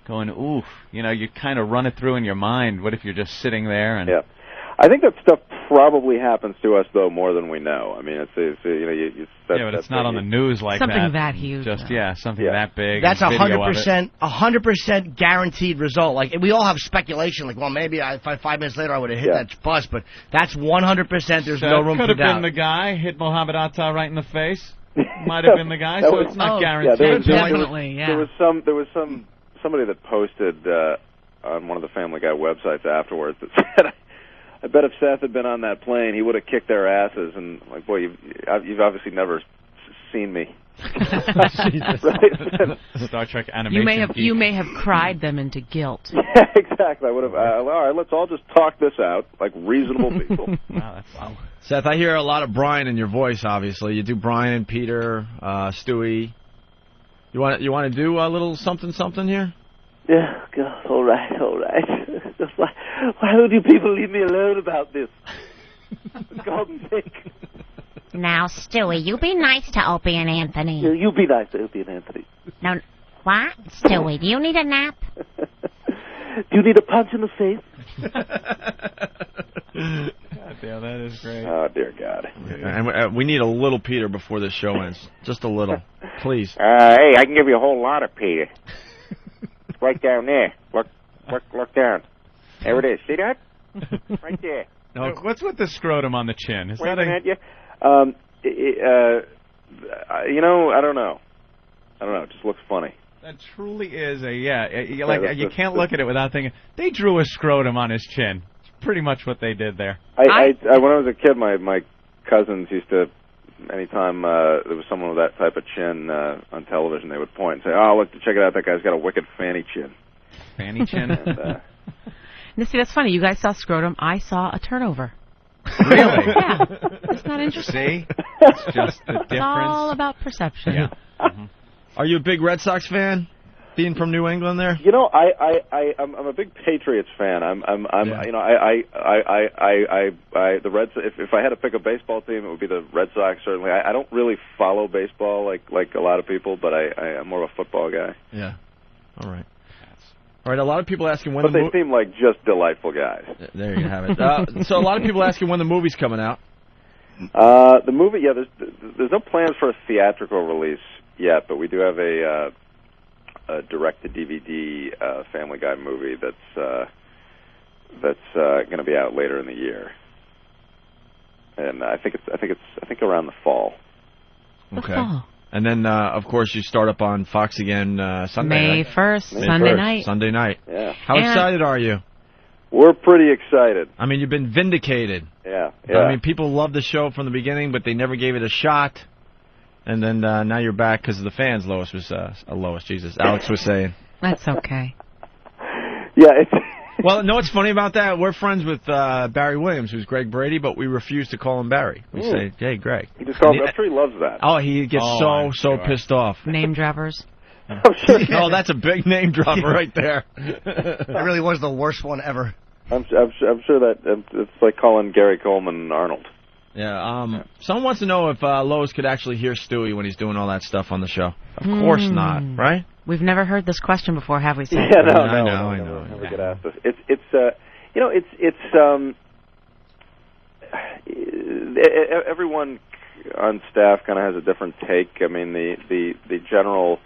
Going, oof, you kind of run it through in your mind. What if you're just sitting there and... Yeah. I think that stuff probably happens to us, though, more than we know. I mean, but it's not on the news like something that. Something that huge. Just, something that big. That's 100% guaranteed result. Like, we all have speculation, like, well, maybe if 5 minutes later I would have hit that bus, but that's 100%, there's no room for doubt. Could have been the guy, hit Mohammed Atta right in the face. Might have been the guy, so it's not guaranteed. There was somebody that posted on one of the Family Guy websites afterwards that said, I bet if Seth had been on that plane, he would have kicked their asses. And like, boy, you've obviously never seen me. Star Trek animation. You may have cried them into guilt. Yeah, exactly. I would have. All right, let's all just talk this out like reasonable people. Wow, that's Seth, I hear a lot of Brian in your voice. Obviously, you do Brian, Peter, Stewie. You want to do a little something here? Yeah, God, all right. Why don't you people leave me alone about this? For God's sake. Now, Stewie, you be nice to Opie and Anthony. Yeah, you be nice to Opie and Anthony. No, what? Stewie, do you need a nap? Do you need a punch in the face? God damn, that is great. Oh, dear God. And we need a little Peter before this show ends. Just a little. Please. Hey, I can give you a whole lot of Peter. It's right down there. Look down. There it is. See that? Right there. No, what's with the scrotum on the chin? Is that at you? I don't know. It just looks funny. That truly is you can't look at it without thinking, they drew a scrotum on his chin. It's pretty much what they did there. When I was a kid, my cousins used to, anytime there was someone with that type of chin on television, they would point and say, oh, look, check it out, that guy's got a wicked fanny chin. Fanny chin? Now, see, that's funny. You guys saw scrotum. I saw a turnover. Really? Yeah. Isn't that interesting? See? It's just the difference. It's all about perception. Yeah. Mm-hmm. Are you a big Red Sox fan? Being from New England, there. I'm a big Patriots fan. The Reds. If I had to pick a baseball team, it would be the Red Sox. Certainly, I don't really follow baseball like a lot of people, but I'm more of a football guy. Yeah. All right. All right, a lot of people asking when but they seem like just delightful guys. There you have it. So a lot of people asking when the movie's coming out. The movie, there's no plans for a theatrical release yet, but we do have a direct-to-DVD Family Guy movie that's going to be out later in the year, and I think around the fall. Okay. And then, of course, you start up on Fox again Sunday May night. 1st, May Sunday 1st, night. Sunday night. Yeah. How excited are you? We're pretty excited. I mean, you've been vindicated. Yeah. I mean, people loved the show from the beginning, but they never gave it a shot. And then now you're back because of the fans, Alex was saying. That's okay. Yeah. Well, know what's funny about that? We're friends with Barry Williams, who's Greg Brady, but we refuse to call him Barry. We say, hey, Greg. He just calls him. I'm sure he loves that. Oh, he gets so pissed off. Name droppers. I'm sure. Oh, that's a big name dropper right there. That really was the worst one ever. I'm sure that it's like calling Gary Coleman Arnold. Yeah. Someone wants to know if Lois could actually hear Stewie when he's doing all that stuff on the show. Of course not, right? We've never heard this question before, have we? Yeah, no, I know. Never get asked this. Everyone on staff kind of has a different take. I mean, the general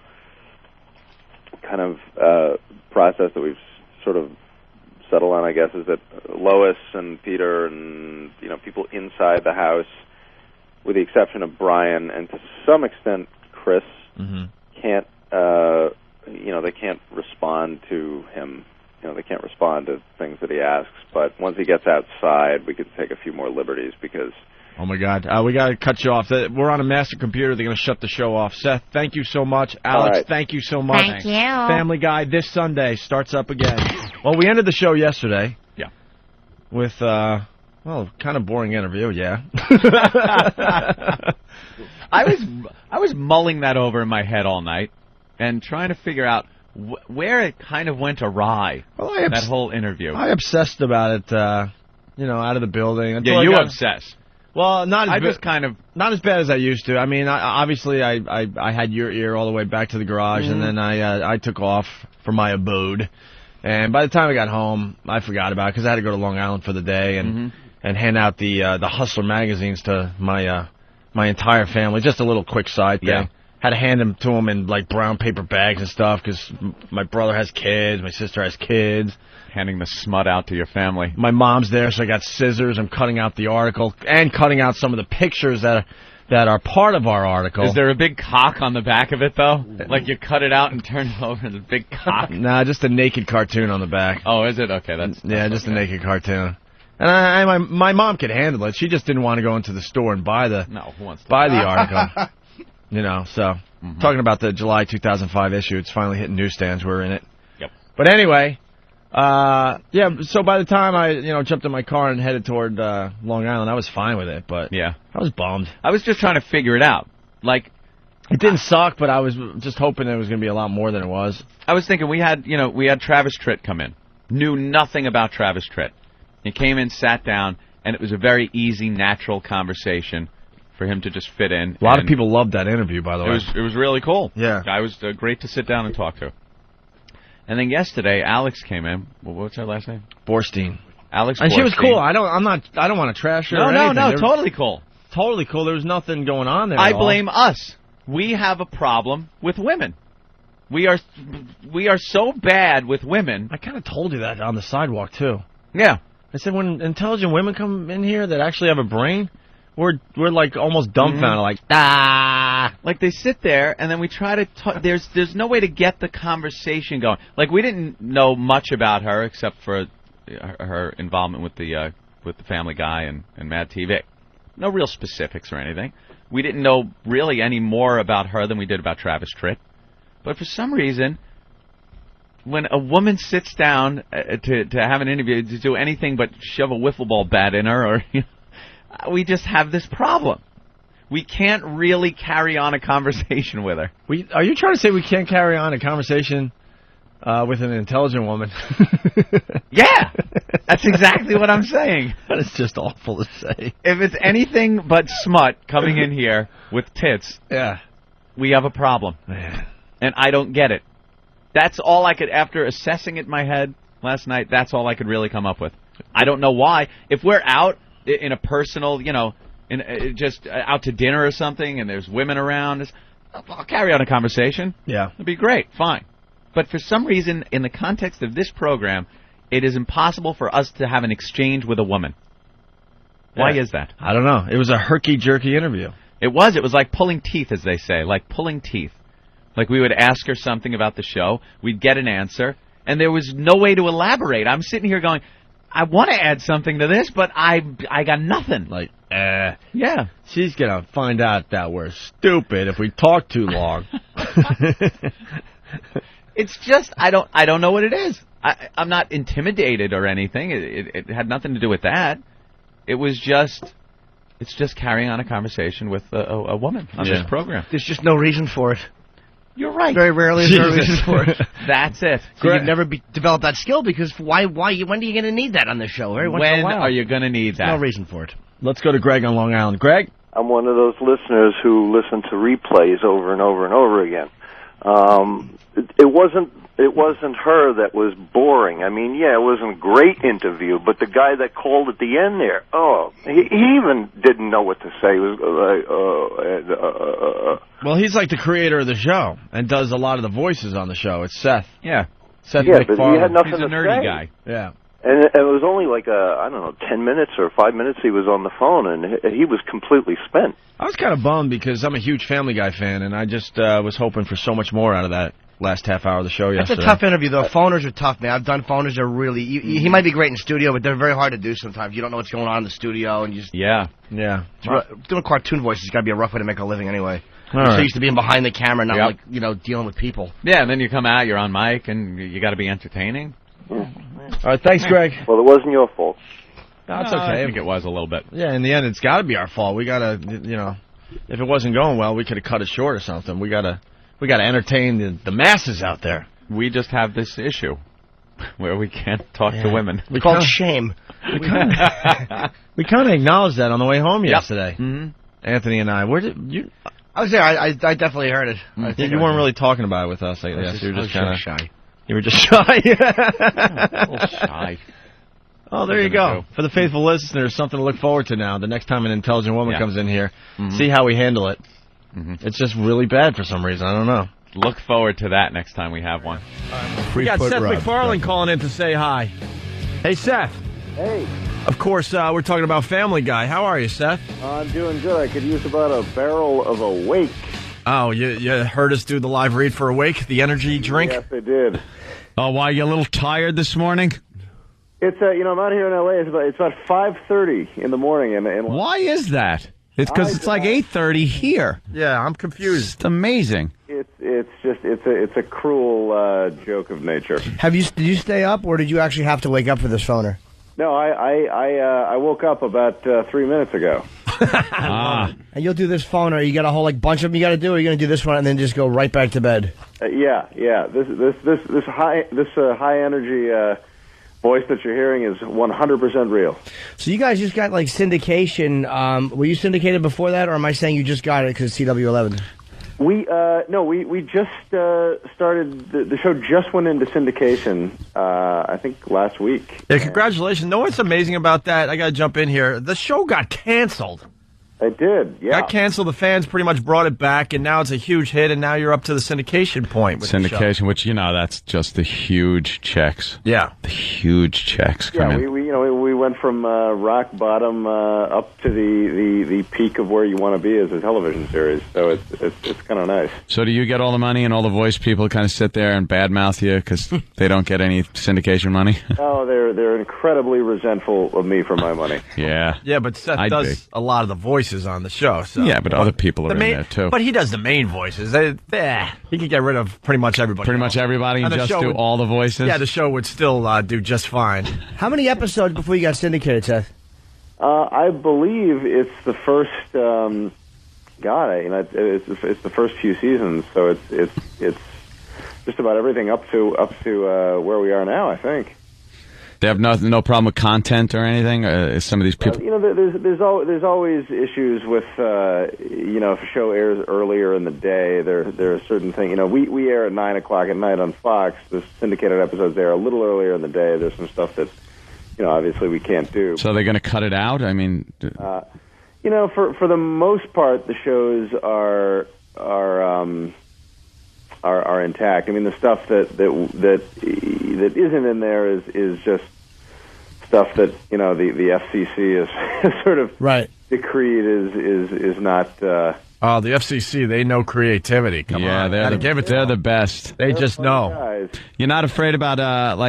kind of process that we've sort of settled on, I guess, is that Lois and Peter and people inside the house with the exception of Brian and to some extent Chris, can't, they can't respond to him. They can't respond to things that he asks. But once he gets outside, we could take a few more liberties because... Oh, my God. We got to cut you off. We're on a master computer. They're going to shut the show off. Seth, thank you so much. Alex, thank you so much. Thank you. Family Guy this Sunday starts up again. Well, we ended the show yesterday. Yeah. With, kind of boring interview, yeah. I was mulling that over in my head all night and trying to figure out where it kind of went awry, that whole interview. I obsessed about it, out of the building. Yeah, you obsess. Well, not as bad as I used to. I mean, obviously, I had your ear all the way back to the garage, and then I took off for my abode. And by the time I got home, I forgot about it because I had to go to Long Island for the day and hand out the Hustler magazines to my entire family. Just a little quick side thing. Yeah. Had to hand them to them in like brown paper bags and stuff because my brother has kids, my sister has kids. Handing the smut out to your family. My mom's there, so I got scissors. I'm cutting out the article and cutting out some of the pictures that are part of our article. Is there a big cock on the back of it, though? Like you cut it out and turn it over and a big cock? Nah, just a naked cartoon on the back. Oh, is it? Okay, that's just a naked cartoon. And my mom could handle it. She just didn't want to go into the store and buy the article. Talking about the July 2005 issue, it's finally hitting newsstands. We're in it. Yep. But anyway, so by the time I, jumped in my car and headed toward Long Island, I was fine with it, but I was bummed. I was just trying to figure it out. Like, it didn't suck, but I was just hoping it was going to be a lot more than it was. I was thinking we had Travis Tritt come in. Knew nothing about Travis Tritt. He came in, sat down, and it was a very easy, natural conversation for him to just fit in. A lot of people loved that interview, by the way. It was really cool. Yeah. I was great to sit down and talk to. And then yesterday, Alex came in. What's her last name? Borstein. Alex and Borstein. she was cool. I don't want to trash her. No, totally cool. Totally cool. There was nothing going on there. I blame us. We have a problem with women. We are so bad with women. I kind of told you that on the sidewalk too. Yeah. I said when intelligent women come in here that actually have a brain, we're like almost dumbfounded, like like they sit there and then we try to talk. There's no way to get the conversation going. Like we didn't know much about her except for her involvement with the Family Guy and Mad TV. No real specifics or anything. We didn't know really any more about her than we did about Travis Tritt. But for some reason, when a woman sits down to have an interview, to do anything but shove a wiffle ball bat in her, or we just have this problem. We can't really carry on a conversation with her. Are you trying to say we can't carry on a conversation with an intelligent woman? Yeah, that's exactly what I'm saying. That is just awful to say. If it's anything but smut coming in here with tits, we have a problem. Man. And I don't get it. That's all I could, after assessing it in my head last night, that's all I could really come up with. I don't know why. If we're out in a personal, just out to dinner or something, and there's women around, I'll carry on a conversation. Yeah. It'd be great. Fine. But for some reason, in the context of this program, it is impossible for us to have an exchange with a woman. Why is that? I don't know. It was a herky-jerky interview. It was. It was like pulling teeth, as they say, like pulling teeth. Like we would ask her something about the show, we'd get an answer, and there was no way to elaborate. I'm sitting here going, I want to add something to this, but I got nothing. Like, yeah. She's going to find out that we're stupid if we talk too long. It's just, I don't know what it is. I'm not intimidated or anything. It had nothing to do with that. It's just carrying on a conversation with a woman on this program. There's just no reason for it. You're right. Very rarely is there a reason for it. That's it. So you've never developed that skill because when are you going to need that on the show? When are you going to need that? No reason for it. Let's go to Greg on Long Island. Greg? I'm one of those listeners who listen to replays over and over and over again. It wasn't her that was boring. I mean, yeah, it wasn't a great interview, but the guy that called at the end there, he even didn't know what to say. He was like, Well, he's like the creator of the show and does a lot of the voices on the show. It's Seth. Yeah. Seth MacFarlane. But he had nothing He's a to nerdy say. guy. Yeah. And it was only like, 10 minutes or 5 minutes he was on the phone, and he was completely spent. I was kind of bummed because I'm a huge Family Guy fan, and I just was hoping for so much more out of that last half hour of the show yesterday. That's a tough interview, though. Phoners are tough, man. I've done phoners. They're really... he might be great in studio, but they're very hard to do sometimes. You don't know what's going on in the studio, and you just... Yeah. Doing cartoon voices has got to be a rough way to make a living anyway. All I'm so right. used to being behind the camera, not dealing with people. Yeah, and then you come out, you're on mic, and you got to be entertaining. All right, thanks, Greg. Well, it wasn't your fault. No, it's okay. I think it was a little bit. Yeah, in the end, it's got to be our fault. We got to, if it wasn't going well, we could have cut it short or something. We got to entertain the masses out there. We just have this issue where we can't talk to women. We call it shame. We kind of acknowledged that on the way home yesterday. Mm-hmm. Anthony and I. Where did you? I was there. I definitely heard it. You weren't really talking about it with us, I guess. You were just kind of shy. You were just shy. A little shy. Oh, there you go. For the faithful listeners, something to look forward to now. The next time an intelligent woman comes in here, see how we handle it. Mm-hmm. It's just really bad for some reason. I don't know. Look forward to that next time we have one. We got Seth MacFarlane calling in to say hi. Hey, Seth. Hey. Of course, we're talking about Family Guy. How are you, Seth? I'm doing good. I could use about a barrel of Awake. Oh, you heard us do the live read for Awake, the energy drink? Yes, I did. Oh, why, you a little tired this morning? It's I'm out here in L.A. It's about 5:30 in the morning. And why is that? It's because it's like 8:30 here. Yeah, I'm confused. It's amazing. It's a cruel joke of nature. Did you stay up, or did you actually have to wake up for this phoner? No, I woke up about 3 minutes ago. And you'll do this phoner. You got a whole bunch of them you got to do. Or you're going to do this one and then just go right back to bed. Yeah. This high energy voice that you're hearing is 100% real. So you guys just got syndication. Were you syndicated before that, or am I saying you just got it because CW11? We just started the show. Just went into syndication. I think last week. Yeah, congratulations. Know what's amazing about that? I got to jump in here. The show got canceled. It did. Yeah. Got canceled. The fans pretty much brought it back, and now it's a huge hit. And now you're up to the syndication point. With syndication, the show. which that's just the huge checks. Yeah, the huge checks. Yeah, we went from rock bottom up to the peak of where you want to be as a television series. So it's kind of nice. So do you get all the money, and all the voice people kind of sit there and badmouth you because they don't get any syndication money? Oh, they're incredibly resentful of me for my money. Yeah. Yeah, but Seth does a lot of the voices on the show. So. Yeah, but other people are in there too. But he does the main voices. He could get rid of pretty much everybody. Pretty much everybody and just do all the voices? Yeah, the show would still do just fine. How many episodes before you got syndicated, Seth? I believe it's the first. It's the first few seasons, so it's just about everything up to where we are now. I think. They have no problem with content or anything. Some of these people, there's always issues with if a show airs earlier in the day. There are certain things. We air at 9 o'clock at night on Fox. The syndicated episodes air a little earlier in the day. There's some stuff that obviously we can't do. So they're going to cut it out. I mean, for the most part, the shows are intact. I mean, the stuff that isn't in there is just stuff that the FCC is sort of decreed is not. Oh, the FCC, they know creativity. Come on. They're the best. They just know. Guys. You're not afraid about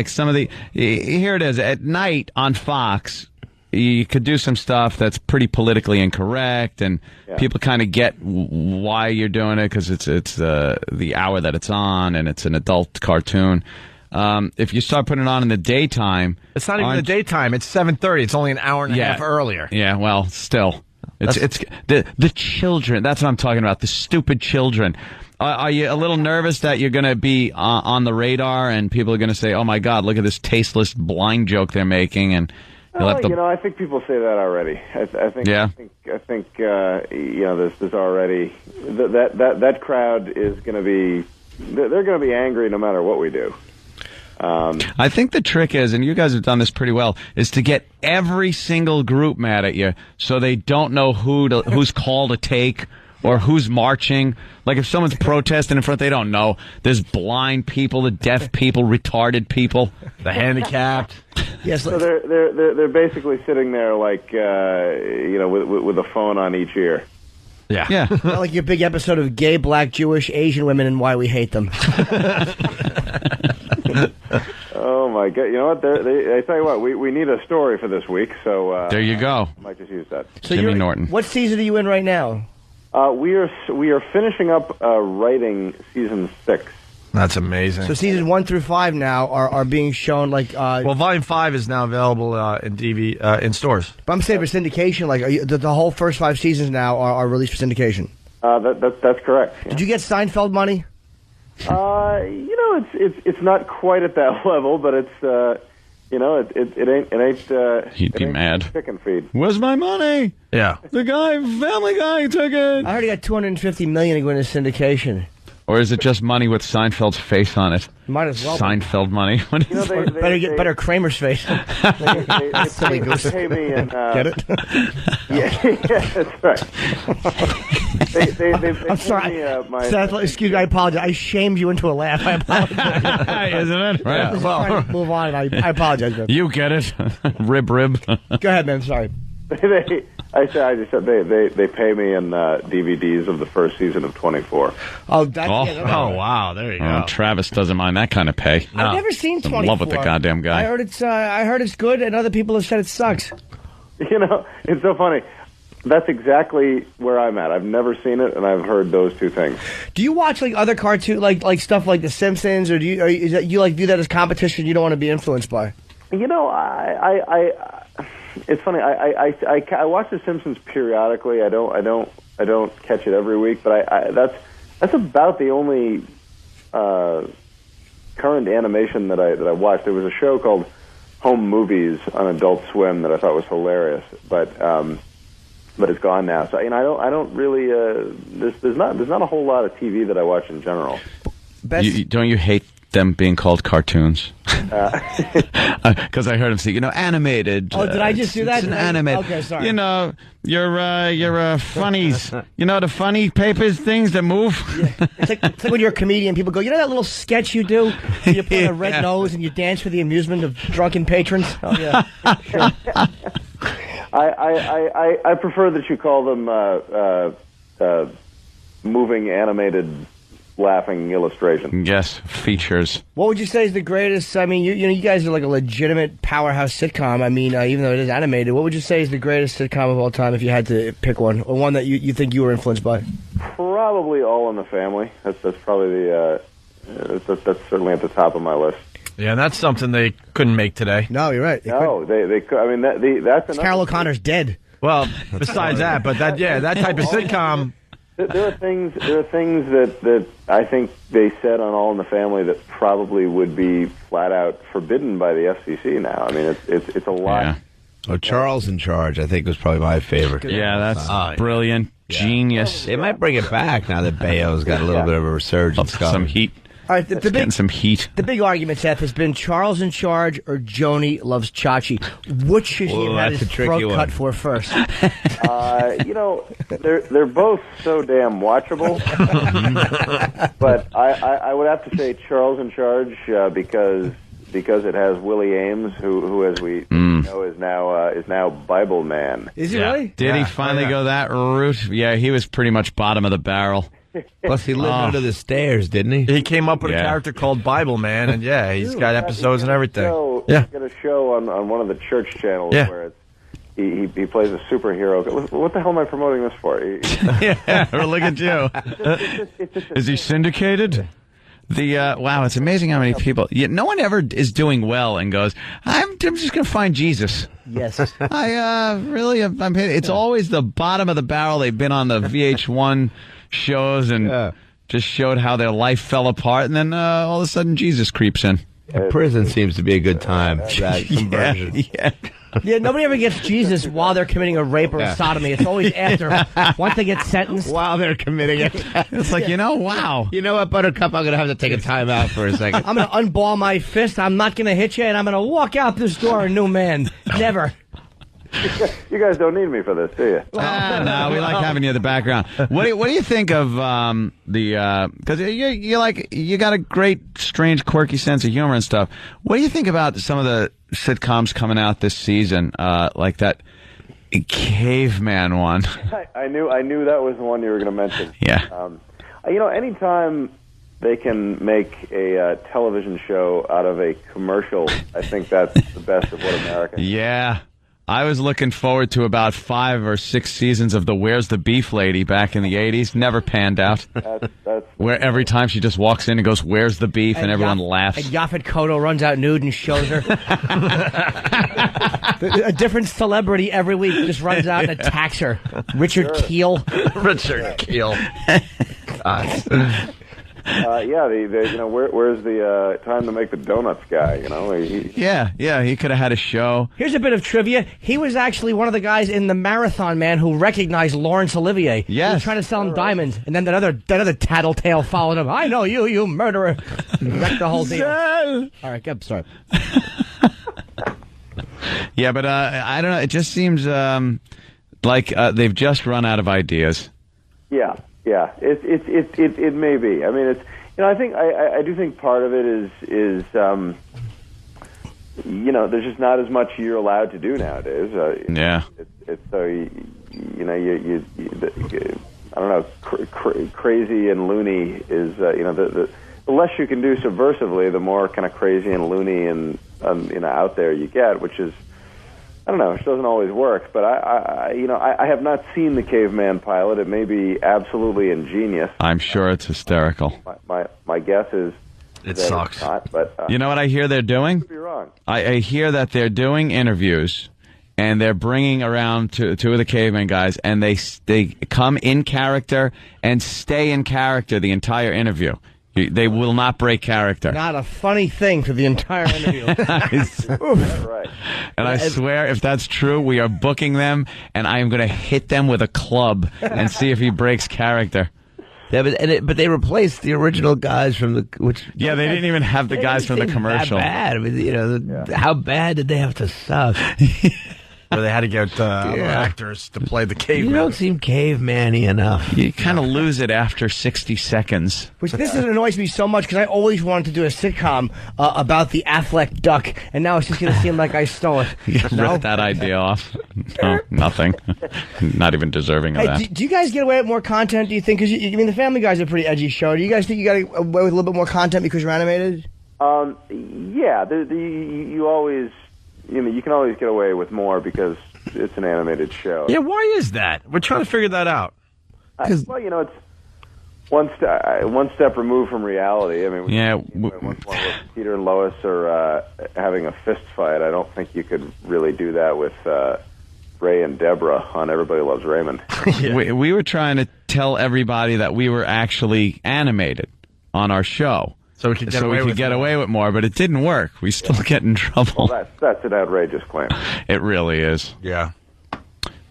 some of the. Here it is at night on Fox. You could do some stuff that's pretty politically incorrect, and people kind of get why you're doing it because it's the hour that it's on, and it's an adult cartoon. If you start putting it on in the daytime, it's not even the daytime. It's 7:30. It's only an hour and a half earlier. Yeah, well, still, it's the children. That's what I'm talking about. The stupid children. Are you a little nervous that you're going to be on the radar, and people are going to say, "Oh my God, look at this tasteless blind joke they're making," and I think people say that already. I think there's already that crowd is going to be. They're going to be angry no matter what we do. I think the trick is, and you guys have done this pretty well, is to get every single group mad at you so they don't know whose call to take Or who's marching? Like if someone's protesting in front, they don't know. There's blind people, the deaf people, retarded people, the handicapped. Yes, so they're basically sitting there like with a phone on each ear. Yeah. Not like your big episode of gay, black, Jewish, Asian women and why we hate them. Oh my God! You know what? I tell you what, we need a story for this week. So there you go. I might just use that. So Jimmy Norton. What season are you in right now? We are finishing up writing season 6. That's amazing. So seasons 1 through 5 now are being shown like. Volume 5 is now available in DV in stores. But I'm saying for syndication, like the whole first 5 seasons now are released for syndication. That's correct. Yeah. Did you get Seinfeld money? It's not quite at that level, but it's it ain't. He'd be mad. Chicken feed. Where's my money? Yeah. The Family Guy took it. I heard he got $250 million to go into syndication. Or is it just money with Seinfeld's face on it? Might as well. Seinfeld money. What is better Kramer's face. Silly goose. Pay me and, get it? yeah, that's right. They I'm sorry. Seth, excuse me, I apologize. I shamed you into a laugh. I apologize. Isn't it? Right. Yeah. Well, move on. I apologize, man. You get it. Rib. Go ahead, man. Sorry. I just said they pay me in DVDs of the first season of 24. Oh, that's wow! There you go. Travis doesn't mind that kind of pay. No. I've never seen 24. In love with the goddamn guy. I heard it's good, and other people have said it sucks. It's so funny. That's exactly where I'm at. I've never seen it, and I've heard those two things. Do you watch like other cartoons, like stuff like The Simpsons, or view that as competition you don't want to be influenced by? It's funny. I watch The Simpsons periodically. I don't catch it every week, but that's about the only current animation that I watched. There was a show called Home Movies on Adult Swim that I thought was hilarious, but it's gone now. So I don't really. There's not a whole lot of TV that I watch in general. Don't you hate them being called cartoons? Because I heard him say, animated. Oh, did I just do that? It's an animated. Okay, sorry. Your funnies. The funny papers, things that move. Yeah. It's like when you're a comedian, people go, that little sketch you do? You put on a red nose and you dance for the amusement of drunken patrons? Oh, yeah. Sure. I prefer that you call them moving animated laughing illustration. Yes, features. What would you say is the greatest? I mean, you guys are like a legitimate powerhouse sitcom. I mean, even though it is animated, what would you say is the greatest sitcom of all time if you had to pick one, or one that you think you were influenced by? Probably All in the Family. That's probably that's certainly at the top of my list. Yeah, and that's something they couldn't make today. No, you're right. They could. I mean, that's Carol O'Connor's dead. Well, besides that, but that type of sitcom. There are things that I think they said on All in the Family that probably would be flat out forbidden by the FCC now. I mean, it's a lot. Yeah. Oh, Charles in Charge, I think, was probably my favorite. Yeah, that's brilliant. Yeah. Genius. They might bring it back now that Bayo's got a little bit of a resurgence. Some heat. All right, getting some heat. The big argument, Seth, has been Charles in Charge or Joni Loves Chachi. Which should he have had his throat cut for first? They're both so damn watchable. But I would have to say Charles in Charge because it has Willie Ames, who as we know is now Bible Man. Is he really? Did he finally go that route? Yeah, he was pretty much bottom of the barrel. Plus, he lived under the stairs, didn't he? He came up with a character called Bible Man, and he's got episodes and everything. He's got a show on one of the church channels where he plays a superhero. What the hell am I promoting this for? Look at you. Is he syndicated? Wow, it's amazing how many people. No one ever is doing well and goes, I'm just going to find Jesus. Yes. It's always the bottom of the barrel. They've been on the VH1 shows and just showed how their life fell apart, and then all of a sudden Jesus creeps in. Prison seems to be a good time. That conversion. Yeah, nobody ever gets Jesus while they're committing a rape or a sodomy. It's always after. Once they get sentenced. While they're committing it. It's like, wow. You know what, Buttercup? I'm going to have to take a time out for a second. I'm going to unball my fist. I'm not going to hit you, and I'm going to walk out this door a new man. Never. You guys don't need me for this, do you? No, we like having you in the background. What do you think of because you got a great, strange, quirky sense of humor and stuff. What do you think about some of the sitcoms coming out this season, like that Caveman one? I knew that was the one you were going to mention. Yeah. Anytime they can make a television show out of a commercial, I think that's the best of what America has. Yeah. I was looking forward to about 5 or 6 seasons of the Where's the Beef Lady back in the 80s. Never panned out. That's where every time she just walks in and goes, "Where's the beef?" and everyone laughs. And Yaphet Kotto runs out nude and shows her. A different celebrity every week just runs out and attacks her. Richard Keel. Richard Keel. Where's the time to make the donuts guy? He could have had a show. Here's a bit of trivia. He was actually one of the guys in the Marathon Man who recognized Laurence Olivier. Yes. He was trying to sell him diamonds, and then that other tattletale followed him. I know you murderer. Wrecked the whole deal. All right, I'm sorry. Yeah, but I don't know. It just seems like they've just run out of ideas. Yeah, it may be. I mean, it's I do think part of it is there's just not as much you're allowed to do nowadays. It's so I don't know, crazy and loony is the less you can do subversively, the more kind of crazy and loony and out there you get, which is, I don't know, it doesn't always work. But I have not seen the Caveman pilot. It may be absolutely ingenious. I'm sure it's hysterical. My guess is it sucks. It's not, but you know what I hear they're doing? Could be wrong. I hear that they're doing interviews, and they're bringing around two of the Caveman guys, and they come in character and stay in character the entire interview. They will not break character. Not a funny thing for the entire interview. Right. And I swear, if that's true, we are booking them, and I am going to hit them with a club and see if he breaks character. Yeah, but they replaced the original guys from the Yeah, they didn't even have the guys from the commercial. That bad. I mean, how bad did they have to suck? Where they had to get other actors to play the caveman. You don't seem caveman-y enough. You kind of lose it after 60 seconds. Which this annoys me so much because I always wanted to do a sitcom about the Affleck duck, and now it's just going to seem like I stole it. Rip that idea off. No, nothing. Not even deserving of that. Do you guys get away with more content, do you think? Because the Family Guy's a pretty edgy show. Do you guys think you got away with a little bit more content because you're animated? Yeah. You always... you can always get away with more because it's an animated show. Yeah, why is that? We're trying to figure that out. It's one step removed from reality. I mean, when Peter and Lois are having a fist fight, I don't think you could really do that with Ray and Deborah on Everybody Loves Raymond. We were trying to tell everybody that we were actually animated on our show. So we could get away with more, but it didn't work. We still get in trouble. Well, that's an outrageous claim. It really is. Yeah.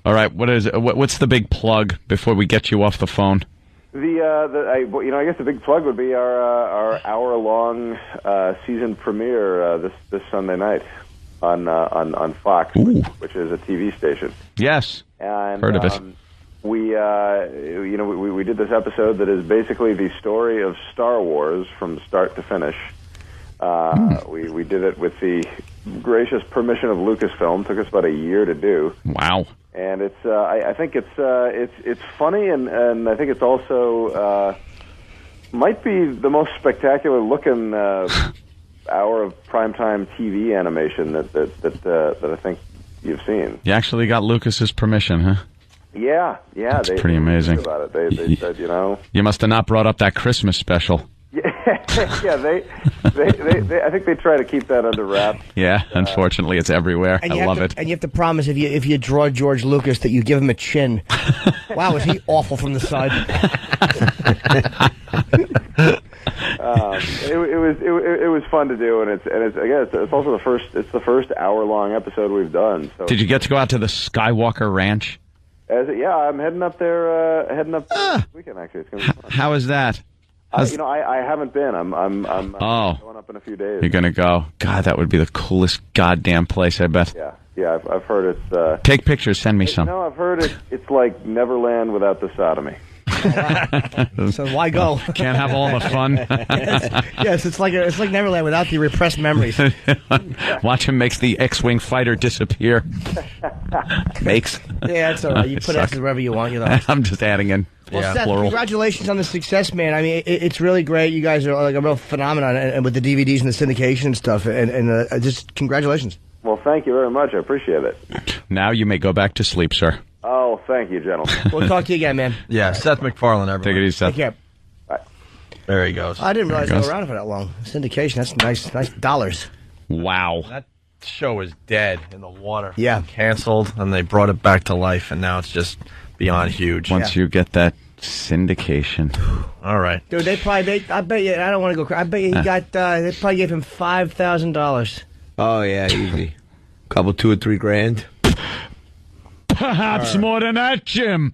All right, what's the big plug before we get you off the phone? I guess the big plug would be our hour-long season premiere this Sunday night on Fox, which is a TV station. Yes. And heard of it. We did this episode that is basically the story of Star Wars from start to finish. We did it with the gracious permission of Lucasfilm. Took us about a year to do. Wow! And it's I think it's funny and I think it's also might be the most spectacular looking hour of primetime TV animation that I think you've seen. You actually got Lucas's permission, huh? Yeah. That's pretty amazing. About it. They said, You must have not brought up that Christmas special. Yeah, they I think they try to keep that under wraps. Yeah, unfortunately, it's everywhere. I love it. And you have to promise if you draw George Lucas that you give him a chin. Wow, was he awful from the side? It was fun to do, and it's also the first hour-long episode we've done. So did you get to go out to the Skywalker Ranch? I'm heading up there. This weekend, actually. It's gonna be fun. How is that? I haven't been. I'm going up in a few days. You're going to go. God, that would be the coolest goddamn place, I bet. Yeah, I've heard it's... Take pictures, send me some. No, I've heard it's like Neverland without the sodomy. So why go? Can't have all the fun. Yes, it's like Neverland without the repressed memories. Watch him make the X-wing fighter disappear. Makes. Yeah, it's all right. You put X's wherever you want. You know. I'm just adding in. Well, Seth, congratulations on the success, man. I mean, it's really great. You guys are like a real phenomenon, and with the DVDs and the syndication and stuff, and just congratulations. Well, thank you very much. I appreciate it. Now you may go back to sleep, sir. Oh, thank you, gentlemen. We'll talk to you again, man. Yeah, Seth MacFarlane, everyone. Take it easy, Seth. Take care. Bye. There he goes. I didn't realize they were around for that long. Syndication, that's nice dollars. Wow. That show is dead in the water. Yeah. Canceled, and they brought it back to life, and now it's just beyond huge. Once you get that syndication. All right. Dude, I bet you, I don't want to go, I bet you he got, they probably gave him $5,000. Oh, yeah, easy. Couple, $2 or $3 grand. Perhaps more than that, Jim.